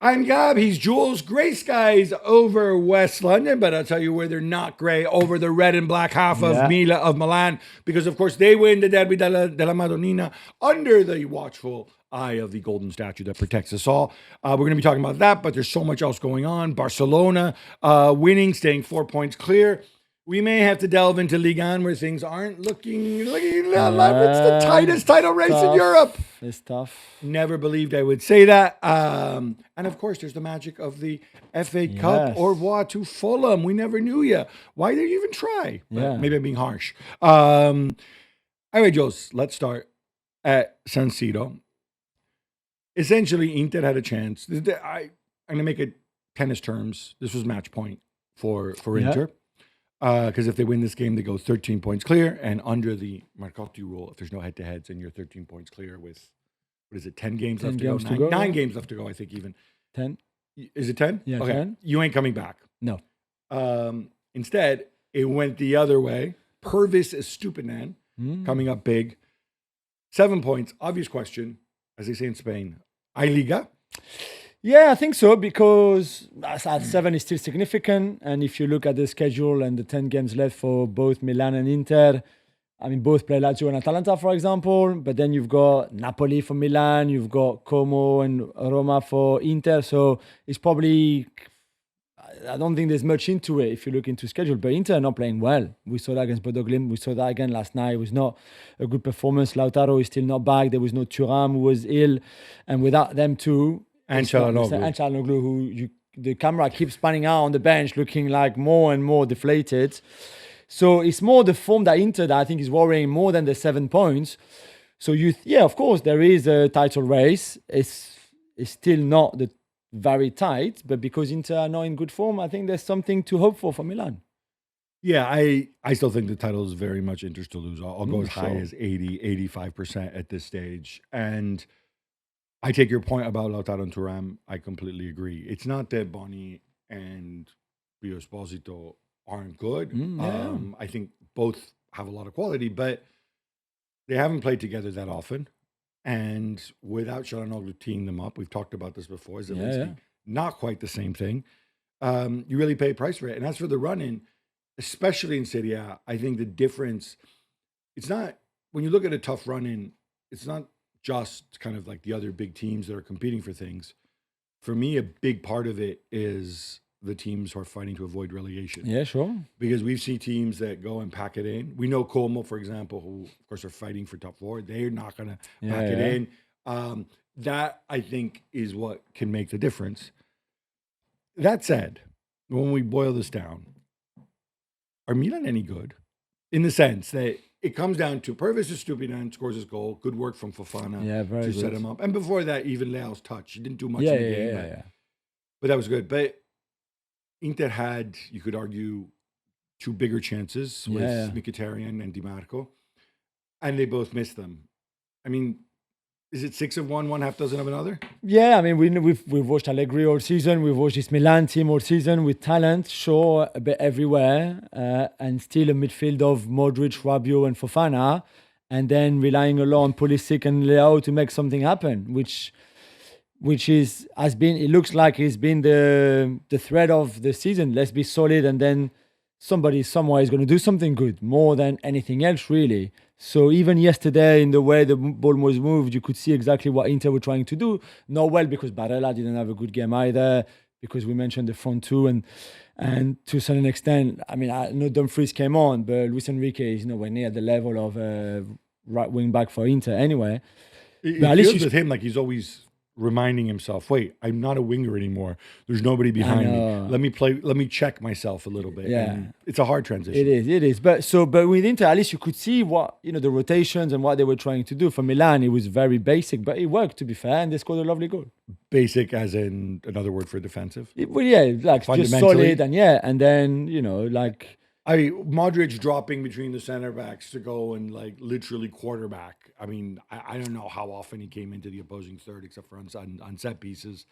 I'm Gab. He's Jules. Grey skies over West London, but I'll tell you where they're not grey, over the red and black half of Milan, because of course they win the Derby della Madonnina under the watchful eye of the golden statue that protects us all. We're going to be talking about that, but there's so much else going on. Barcelona winning, staying 4 points clear. We may have to delve into Ligue 1 where things aren't looking it's the tightest title race in Europe. It's tough. Never believed I would say that. And of course, there's the magic of the FA Cup. Au revoir to Fulham. We never knew you. Why did you even try? But maybe I'm being harsh. Anyway, Jules, let's start at San Siro. Essentially, Inter had a chance. I'm going to make it tennis terms. This was match point for Inter. Because if they win this game, they go 13 points clear. And under the Marcotti rule, if there's no head-to-heads, and you're 13 points clear with, 10 games left to go? Nine games left to go, I think, even. 10. Is it 10? Yeah, okay. 10. You ain't coming back. No. Instead, it went the other way. Purvis Estupinan, coming up big. 7 points. Obvious question, as they say in Spain. ¿Hay Liga? Yeah, I think so, because at 7 is still significant. And if you look at the schedule and the 10 games left for both Milan and Inter, I mean, both play Lazio and Atalanta, for example. But then you've got Napoli for Milan, you've got Como and Roma for Inter. So it's probably, I don't think there's much into it if you look into schedule. But Inter are not playing well. We saw that against Bodo Glimt. We saw that again last night. It was not a good performance. Lautaro is still not back. There was no Thuram, who was ill. And without them two, and Çalhanoğlu, who the camera keeps panning out on the bench, looking like more and more deflated. So it's more the form that Inter that I think is worrying more than the 7 points. So of course there is a title race. It's still not very tight, but because Inter are not in good form, I think there's something to hope for Milan. Yeah, I still think the title is very much Inter's to lose. I'll go as high as 80, 85% at this stage. And I take your point about Lautaro and Thuram. I completely agree. It's not that Boni and Pio Esposito aren't good. I think both have a lot of quality, but they haven't played together that often. And without Çalhanoğlu teeing them up, we've talked about this before, Zelensky, not quite the same thing. You really pay a price for it. And as for the run-in, especially in Serie A, I think the difference, it's not, when you look at a tough run-in, it's not just kind of like the other big teams that are competing for things. For me, a big part of it is the teams who are fighting to avoid relegation. Yeah, sure. Because we've seen teams that go and pack it in. We know Como, for example, who, of course, are fighting for top four. They're not going to pack it in. That, I think, is what can make the difference. That said, when we boil this down, are Milan any good? In the sense that it comes down to Purvis Estupinan scores his goal. Good work from Fofana to set him up. And before that, even Leao's touch. He didn't do much in the game. But that was good. But Inter had, you could argue, two bigger chances with Mkhitaryan and Di Marco. And they both missed them. I mean, is it 6 of one half dozen of another? Yeah, I mean, we've watched Allegri all season. We've watched this Milan team all season with talent, sure, a bit everywhere, and still a midfield of Modric, Rabiot, and Fofana, and then relying a lot on Pulisic and Leao to make something happen, which it looks like it's been the thread of the season. Let's be solid, and then somebody somewhere is going to do something good, more than anything else, really. So even yesterday, in the way the ball was moved, you could see exactly what Inter were trying to do. Not well, because Barella didn't have a good game either, because we mentioned the front two, and to a certain extent, I mean, I know Dumfries came on, but Luis Enrique is nowhere near the level of right wing back for Inter anyway. It feels with him like he's always reminding himself, wait, I'm not a winger anymore. There's nobody behind me. Let me check myself a little bit. Yeah. And it's a hard transition. It is. But with Inter, at least you could see what, the rotations and what they were trying to do. For Milan, it was very basic, but it worked, to be fair, and they scored a lovely goal. Basic as in another word for defensive? Like just solid, and then, Modric dropping between the center backs to go and literally quarterback. I mean, I don't know how often he came into the opposing third except for on set pieces.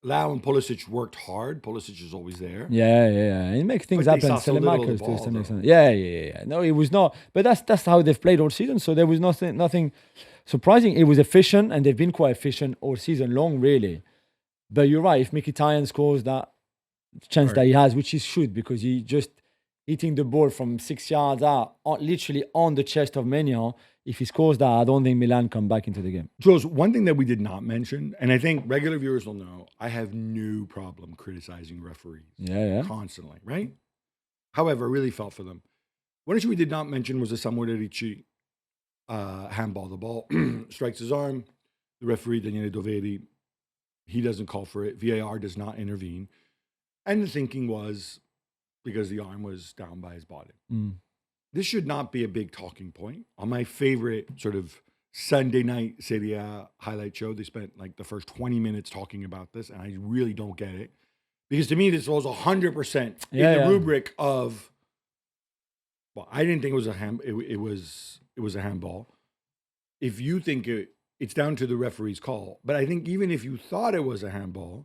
Lau and Pulisic worked hard. Pulisic is always there. Yeah. It makes things But they happen. saw so little of the Telemarkers to ball, some though. extent. Yeah. No, it was not. But that's how they've played all season. So there was nothing surprising. It was efficient, and they've been quite efficient all season long, really. But you're right. If Mkhitaryan scores that chance that he has, which he should, because he just hitting the ball from 6 yards out, literally on the chest of Maignan. If he scores that, I don't think Milan come back into the game. Jules, one thing that we did not mention, and I think regular viewers will know, I have no problem criticizing referees. Yeah. Constantly, right? However, I really felt for them. One issue we did not mention was the Samuel Ricci handball. The ball strikes his arm. The referee, Daniele Doveri, he doesn't call for it. VAR does not intervene. And the thinking was because the arm was down by his body. This should not be a big talking point. On my favorite sort of Sunday night Serie A highlight show, they spent like the first 20 minutes talking about this, and I really don't get it. Because to me, this was 100% in the rubric of, well, I didn't think it was it was a handball. If you think it's down to the referee's call. But I think even if you thought it was a handball,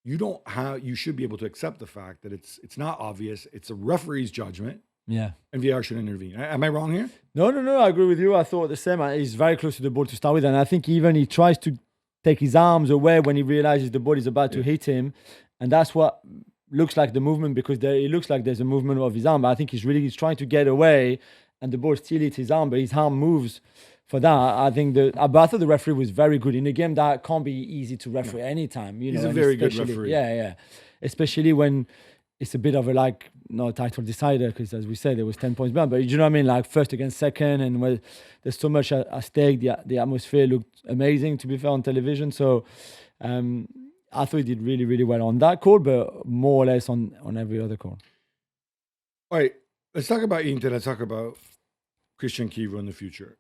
you should be able to accept the fact that it's not obvious. It's a referee's judgment. Yeah. And VAR should intervene. Am I wrong here? No. I agree with you. I thought the same. He's very close to the ball to start with. And I think even he tries to take his arms away when he realizes the ball is about to hit him. And that's what looks like the movement, because it looks like there's a movement of his arm. But I think he's trying to get away and the ball still hits his arm, but his arm moves for that. I think but I thought the referee was very good in a game that can't be easy to referee anytime. He's a very good referee. Yeah. Especially when it's a bit of a title decider, because as we said, there was 10 points behind. But you know what I mean? Like first against second, and there's so much at stake. The atmosphere looked amazing, to be fair, on television. So I thought he did really, really well on that call, but more or less on every other call. All right, let's talk about Inter. Let's talk about Christian Chivu in the future.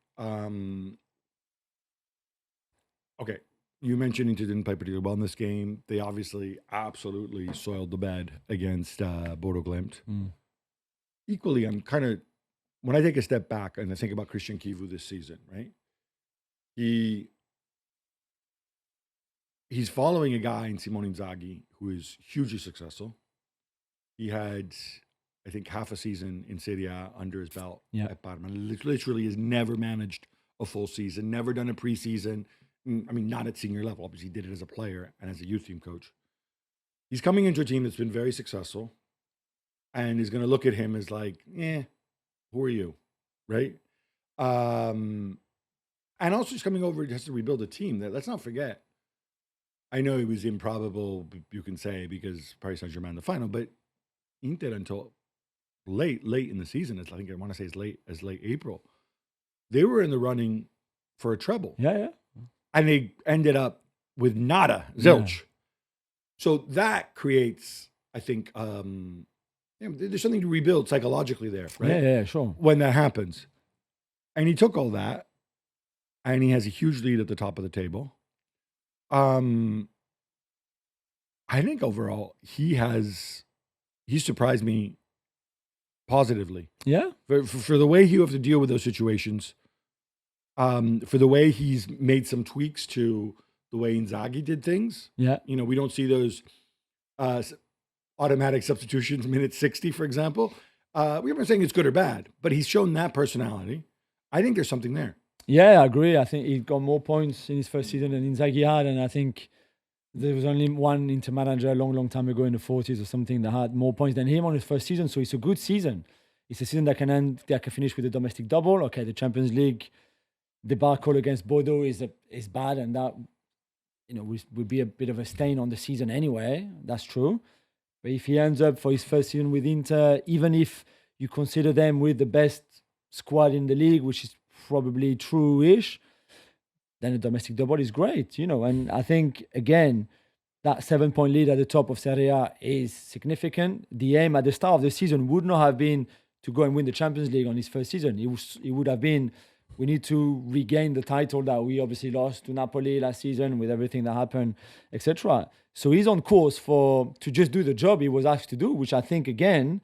Okay, you mentioned Inter didn't play particularly well in this game. They obviously absolutely soiled the bed against Bodo Glimt. Equally, I'm kind of, when I take a step back and I think about Christian Chivu this season, right? He's following a guy in Simone Inzaghi who is hugely successful. He had, I think, half a season in Serie A under his belt at Parma. Literally has never managed a full season, never done a preseason. I mean, not at senior level. Obviously, he did it as a player and as a youth team coach. He's coming into a team that's been very successful and is going to look at him as like, who are you, right? And also he's coming over, he has to rebuild a team. Let's not forget. I know it was improbable, you can say, because Paris Saint-Germain the final, but Inter until late in the season, I think I want to say as late April, they were in the running for a treble. Yeah. And they ended up with nada, zilch. Yeah. So that creates, I think, there's something to rebuild psychologically there, right? Yeah, sure. When that happens. And he took all that, and he has a huge lead at the top of the table. I think overall, he surprised me positively. Yeah. For the way you have to deal with those situations, for the way he's made some tweaks to the way Inzaghi did things. Yeah. We don't see those automatic substitutions minute 60, for example. We're not saying it's good or bad, but he's shown that personality. I think there's something there. Yeah, I agree. I think he got more points in his first season than Inzaghi had, and I think there was only one Inter manager a long time ago in the 40s or something that had more points than him on his first season. So it's a good season. It's a season that can finish with a domestic double. Okay, the Champions League debacle against Bodo is bad, and that would be a bit of a stain on the season anyway. That's true. But if he ends up for his first season with Inter, even if you consider them with the best squad in the league, which is probably true-ish, then a domestic double is great, And I think, again, that 7-point lead at the top of Serie A is significant. The aim at the start of the season would not have been to go and win the Champions League on his first season. It would have been, we need to regain the title that we obviously lost to Napoli last season with everything that happened, etc. So he's on course to just do the job he was asked to do, which I think, again,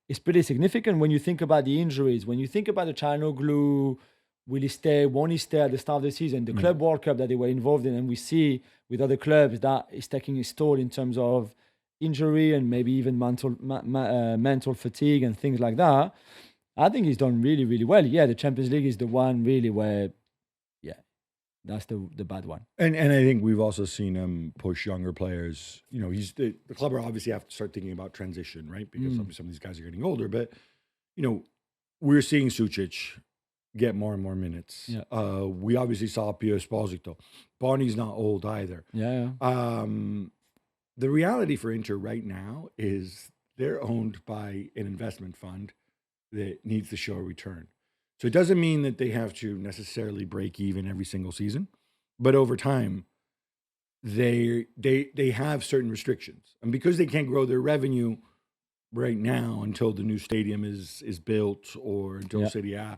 is pretty significant when you think about the injuries, when you think about the Çalhanoğlu will he stay? Won't he stay at the start of the season? The Club World Cup that they were involved in, and we see with other clubs that is taking its toll in terms of injury and maybe even mental fatigue and things like that. I think he's done really, really well. Yeah, the Champions League is the one really where, that's the bad one. And I think we've also seen him push younger players. You know, the club are obviously have to start thinking about transition, right? Because some of these guys are getting older. But, you know, we're seeing Sucic get more and more minutes. Yeah. We obviously saw Pio Esposito. Barney's not old either. Yeah. The reality for Inter right now is they're owned by an investment fund that needs to show a return. So it doesn't mean that they have to necessarily break even every single season, but over time, they have certain restrictions, and because they can't grow their revenue right now until the new stadium is built or until Serie A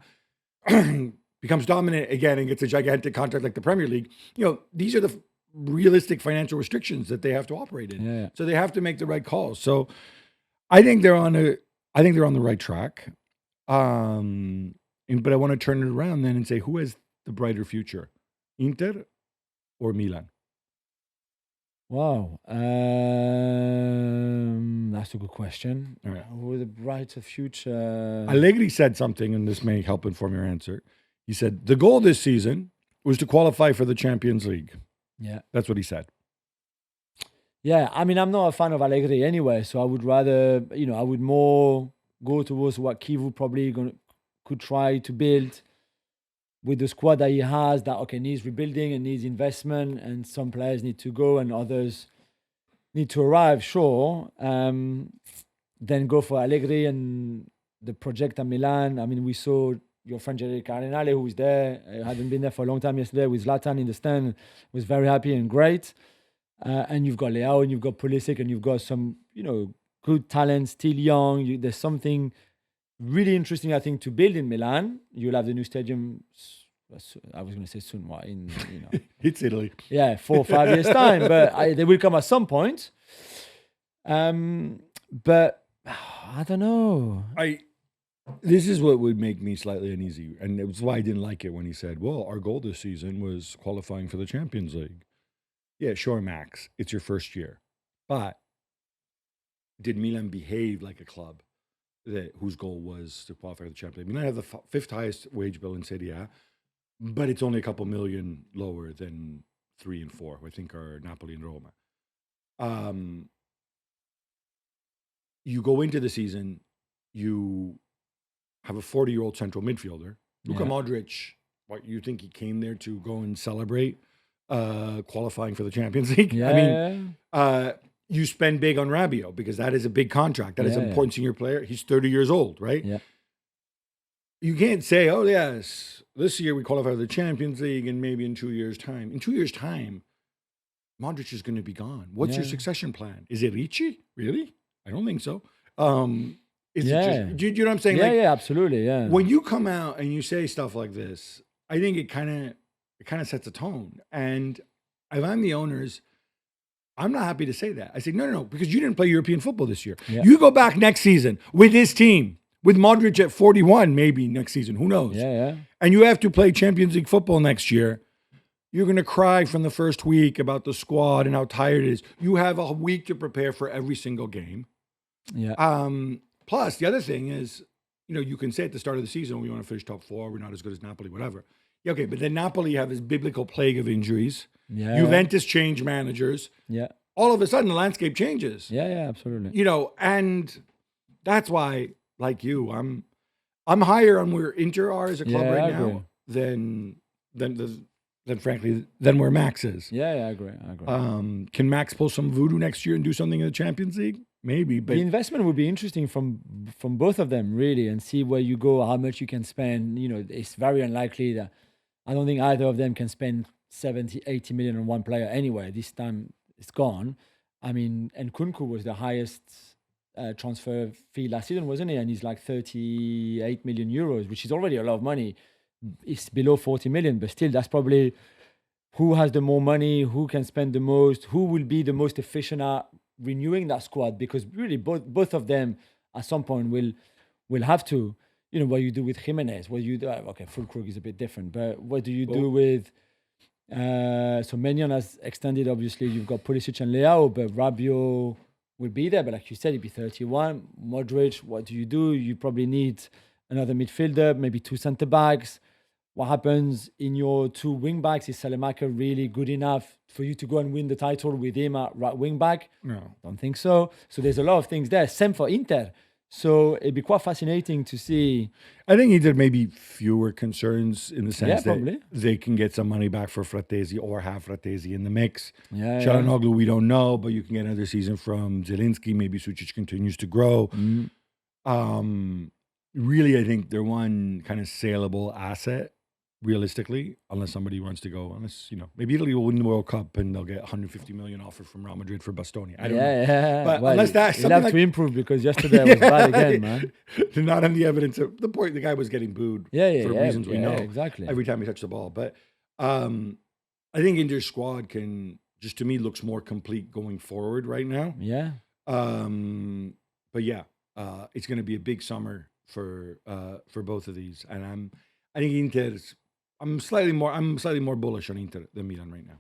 becomes dominant again and gets a gigantic contract like the Premier League, you know, these are the realistic financial restrictions that they have to operate in. Yeah. So they have to make the right calls. So I think they're on the right track. But I want to turn it around then and say, who has the brighter future, Inter or Milan? Wow, that's a good question. All right. Who has the brighter future? Allegri said something, and this may help inform your answer. He said, the goal this season was to qualify for the Champions League. Yeah. That's what he said. Yeah, I mean, I'm not a fan of Allegri anyway, so I would rather, I would more go towards what Kivu probably could try to build with the squad that he has, that needs rebuilding and needs investment, and some players need to go and others need to arrive, sure. Then go for Allegri and the project at Milan. I mean, we saw your friend Jerry Cardinale, who was there, hadn't been there for a long time yesterday with Zlatan in the stand, was very happy and great. And you've got Leao and you've got Pulisic and you've got some, good talent, still young. There's something really interesting, I think, to build in Milan. You'll have the new stadium. I was going to say soon. What in It's Italy. Yeah, 4 or 5 years time, but they will come at some point. But I don't know. This is what would make me slightly uneasy, and it was why I didn't like it when he said, "Well, our goal this season was qualifying for the Champions League." Yeah, sure, Max. It's your first year, but did Milan behave like a club whose goal was to qualify for the Champions League? Milan have the fifth highest wage bill in Serie A, but it's only a couple million lower than 3 and 4, I think, are Napoli and Roma. You go into the season, you have a 40-year-old central midfielder. Luka Modric, what, you think he came there to go and celebrate qualifying for the Champions League? You spend big on Rabiot because that is a big contract. That is an important senior player. He's 30 years old, right? Yeah. You can't say, oh, yes, this year we qualify for the Champions League and maybe in 2 years' time. In 2 years' time, Modric is going to be gone. What's your succession plan? Is it Ricci? Really? I don't think so. Is it just, do you know what I'm saying? Yeah, absolutely. Yeah. When you come out and you say stuff like this, I think it kind of sets a tone. And if I'm the owners, I'm not happy to say that. I say, no, because you didn't play European football this year. Yeah. You go back next season with this team, with Modric at 41, maybe next season. Who knows? Yeah. And you have to play Champions League football next year. You're going to cry from the first week about the squad and how tired it is. You have a week to prepare for every single game. Yeah. Plus, the other thing is, you can say at the start of the season, we want to finish top 4. We're not as good as Napoli, whatever. Yeah, okay, but then Napoli have this biblical plague of injuries. Yeah. Juventus change managers. Yeah. All of a sudden, the landscape changes. Yeah, absolutely. And that's why, like you, I'm higher on where Inter are as a club right now than frankly where Max is. Yeah, I agree. Can Max pull some voodoo next year and do something in the Champions League? Maybe, but the investment would be interesting from both of them, really, and see where you go, how much you can spend. It's very unlikely that I don't think either of them can spend 70, 80 million on one player anyway. This time it's gone. I mean, and Nkunku was the highest transfer fee last season, wasn't he? And he's like 38 million euros, which is already a lot of money. It's below 40 million, but still, that's probably who has the more money, who can spend the most, who will be the most efficient at renewing that squad, because really both of them at some point will have to. what you do with Jimenez, what you do. Okay, Fulkrug is a bit different, but what do you do Well- with? So Maignan has extended. Obviously, you've got Pulisic and Leao, but Rabiot will be there. But like you said, he'd be 31. Modric, what do? You probably need another midfielder, maybe two centre backs. What happens in your two wing backs? Is Salemaker really good enough for you to go and win the title with him at right wing back? No. Don't think so. So there's a lot of things there. Same for Inter. So it'd be quite fascinating to see. I think he did maybe fewer concerns in the sense that probably. they can get some money back for Fratesi or have Fratesi in the mix. Yeah, Çalhanoğlu, we don't know, but you can get another season from Zielinski. Maybe Sucic continues to grow. Really, I think they're one kind of saleable asset, realistically, unless somebody wants to go. Maybe Italy will win the World Cup and they'll get 150 million offer from Real Madrid for Bastoni. I don't know. Yeah. But Well, unless that's he'll something have to improve because yesterday was bad again, man. They're not on the evidence of the point. The guy was getting booed for reasons we know. Exactly. Every time he touched the ball. But I think Inter's squad can just, to me, looks more complete going forward right now. Yeah. But yeah, it's going to be a big summer for both of these, and I think I'm slightly more bullish on Inter than Milan right now.